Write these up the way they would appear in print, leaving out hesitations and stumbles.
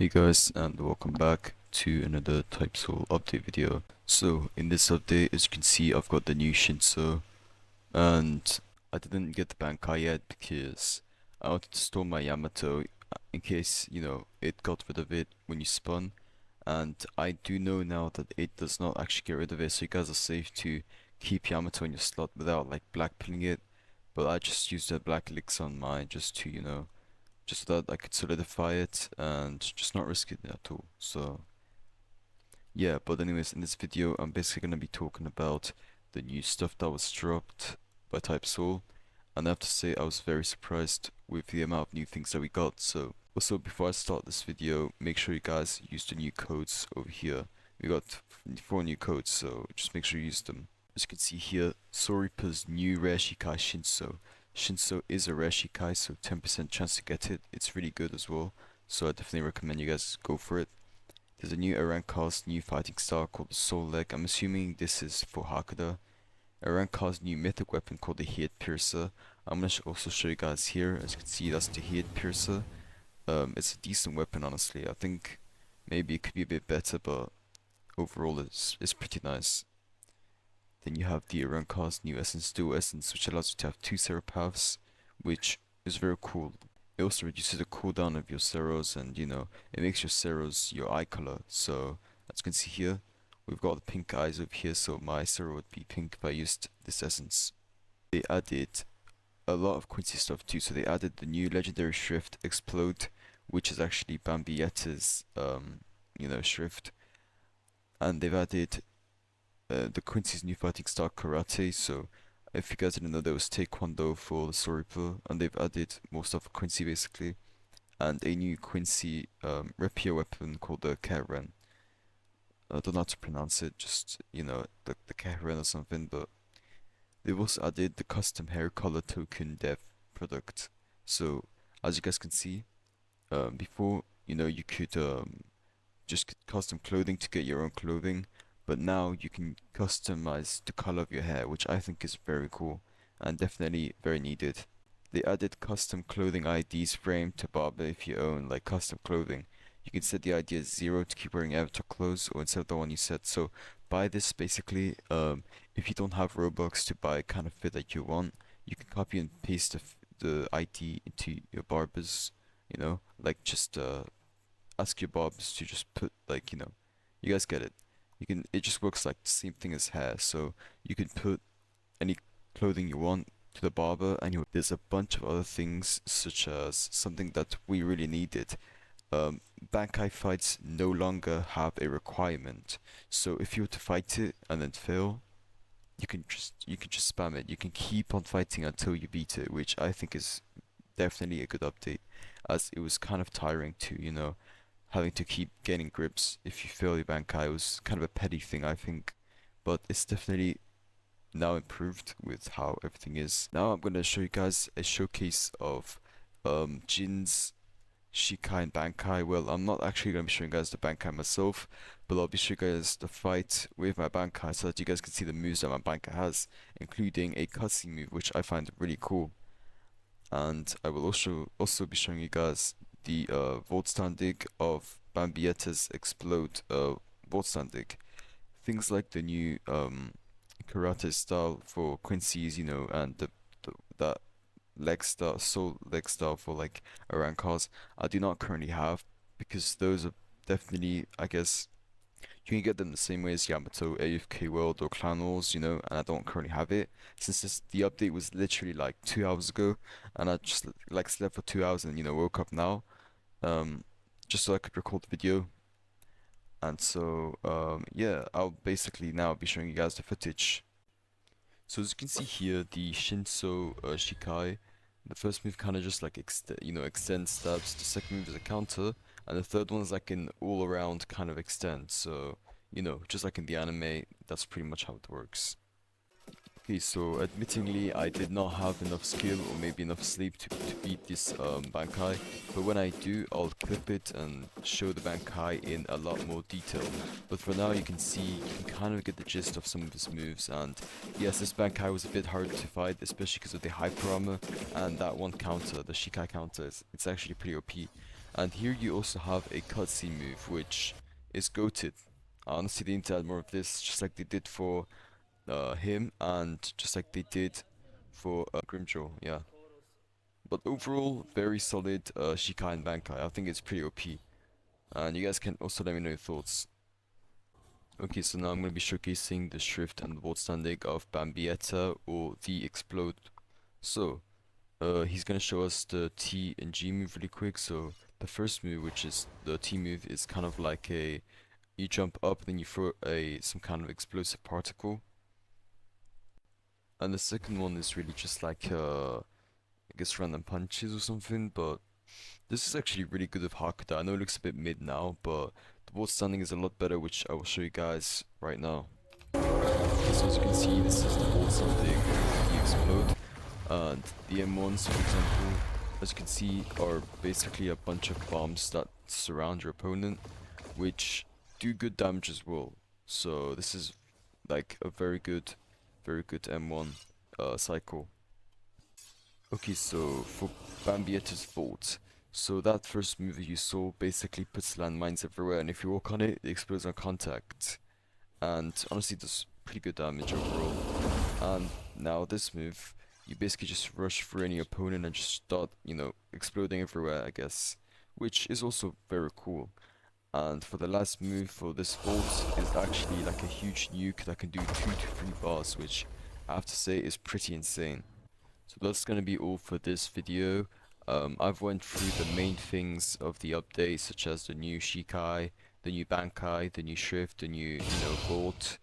Hey guys, and welcome back to another Typesoul update video. So in this update, as you can see, I've got the new SHINSO, and I didn't get the Bankai yet because I wanted to store my Yamato in case, it got rid of it when you spun. And I do know now that it does not actually get rid of it, so you guys are safe to keep Yamato in your slot without like blackpilling it. But I just used a black elixir on mine just to, just so that I could solidify it and just not risk it at all. So yeah, but anyways, in this video I'm basically gonna be talking about the new stuff that was dropped by Typesoul, and I have to say I was very surprised with the amount of new things that we got. So also, before I start this video, make sure you guys use the new codes over here. We got 4 new codes, so just make sure you use them. As you can see here, Soripa's new rare Shikai Shinso. Shinso is a rare Shikai, so 10% chance to get it. It's really good as well, so I definitely recommend you guys go for it. There's a new Arankar's new fighting style called the Soul Leg. I'm assuming this is for Hakuda. Arankar's new mythic weapon called the Heat Piercer. I'm gonna also show you guys here. As you can see, that's the Heat Piercer. It's a decent weapon, honestly. I think maybe it could be a bit better, but overall it's pretty nice. Then you have the Arankar's new Essence Dual Essence, which allows you to have 2 Zero Paths, which is very cool. It also reduces the cooldown of your Zeros, and it makes your Zeros your eye color. So as you can see here, we've got the pink eyes over here, so my Zero would be pink if I used this essence. They added a lot of Quincy stuff too, so they added the new legendary Schrift Explode, which is actually Bambietta's Schrift, and they've added the Quincy's new fighting style Karate. So if you guys didn't know, there was Taekwondo for the Soripa, and they've added more stuff for Quincy basically, and a new Quincy rapier weapon called the Keren. I don't know how to pronounce it, just the Keren or something, but they've also added the custom hair color token dev product. So as you guys can see, before you could just get custom clothing to get your own clothing, but now you can customize the color of your hair, which I think is very cool and definitely very needed. They added custom clothing IDs framed to barber. If you own like custom clothing, you can set the ID as 0 to keep wearing avatar clothes, or instead of the one you set. So buy this basically, if you don't have Robux to buy a kind of fit that you want, you can copy and paste the ID into your barbers, like just ask your barbers to just put like, you guys get it. It just works like the same thing as hair, so you can put any clothing you want to the barber, and there's a bunch of other things, such as something that we really needed. Bankai fights no longer have a requirement, so if you were to fight it and then fail, you can just spam it. You can keep on fighting until you beat it, which I think is definitely a good update, as it was kind of tiring to, having to keep getting grips if you fail your Bankai. Was kind of a petty thing, I think, but it's definitely now improved with how everything is. Now I'm gonna show you guys a showcase of Jin's Shikai and Bankai. Well, I'm not actually gonna be showing you guys the Bankai myself, but I'll be showing you guys the fight with my Bankai so that you guys can see the moves that my Bankai has, including a cutscene move which I find really cool. And I will also be showing you guys the Volt Stand Dig of Bambietta's Explode Volt Stand Dig. Things like the new karate style for Quincy's, and that leg style, soul leg style for like Arankars, I do not currently have, because those are definitely, I guess, you can get them the same way as Yamato, AFK World, or Clan Wars, and I don't currently have it, since the update was literally like 2 hours ago, and I just like slept for 2 hours and woke up now, just so I could record the video. And so yeah, I'll basically now be showing you guys the footage. So as you can see here, the Shinso Shikai, the first move kind of just like extend stabs. The second move is a counter, and the third one is like an all-around kind of extend. So just like in the anime, that's pretty much how it works. Okay, so admittingly, I did not have enough skill or maybe enough sleep to beat this Bankai, but when I do, I'll clip it and show the Bankai in a lot more detail. But for now, you can kind of get the gist of some of his moves, and yes, this Bankai was a bit hard to fight, especially because of the hyper armor, and that one counter, the Shikai counter, it's actually pretty OP. And here you also have a cutscene move, which is goated. Honestly, they need to add more of this, just like they did for him, and just like they did for Grimjaw, yeah. But overall, very solid Shikai and Bankai. I think it's pretty OP. And you guys can also let me know your thoughts. Okay, so now I'm going to be showcasing the Schrift and the Volt standing of Bambietta or the Explode. So, he's going to show us the T and G move really quick. So, the first move, which is the T move, is kind of like a, you jump up, then you throw some kind of explosive particle. And the second one is really just like, I guess random punches or something, but this is actually really good with Hakuda. I know it looks a bit mid now, but the Volt standing is a lot better, which I will show you guys right now. Okay, so as you can see, this is the Volt standing, the Explode, and the M1s, for example, as you can see, are basically a bunch of bombs that surround your opponent, which do good damage as well. So this is like a very good M1 cycle. Okay, so for Bambietta's Volt, so that first move you saw basically puts landmines everywhere, and if you walk on it, it explodes on contact. And honestly, does pretty good damage overall. And now this move, you basically just rush through any opponent and just start, you know, exploding everywhere, I guess. Which is also very cool. And for the last move for this Volt is actually like a huge nuke that can do 2 to 3 bars, which I have to say is pretty insane. So that's gonna be all for this video. I've went through the main things of the update, such as the new Shikai, the new Bankai, the new Schrift, the new, Volt.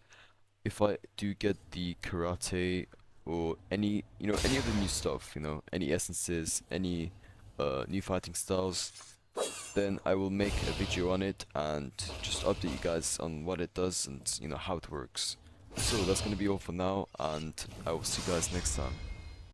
If I do get the karate or any, any of the new stuff, any essences, any new fighting styles, then I will make a video on it and just update you guys on what it does and, how it works. So that's gonna be all for now, and I will see you guys next time.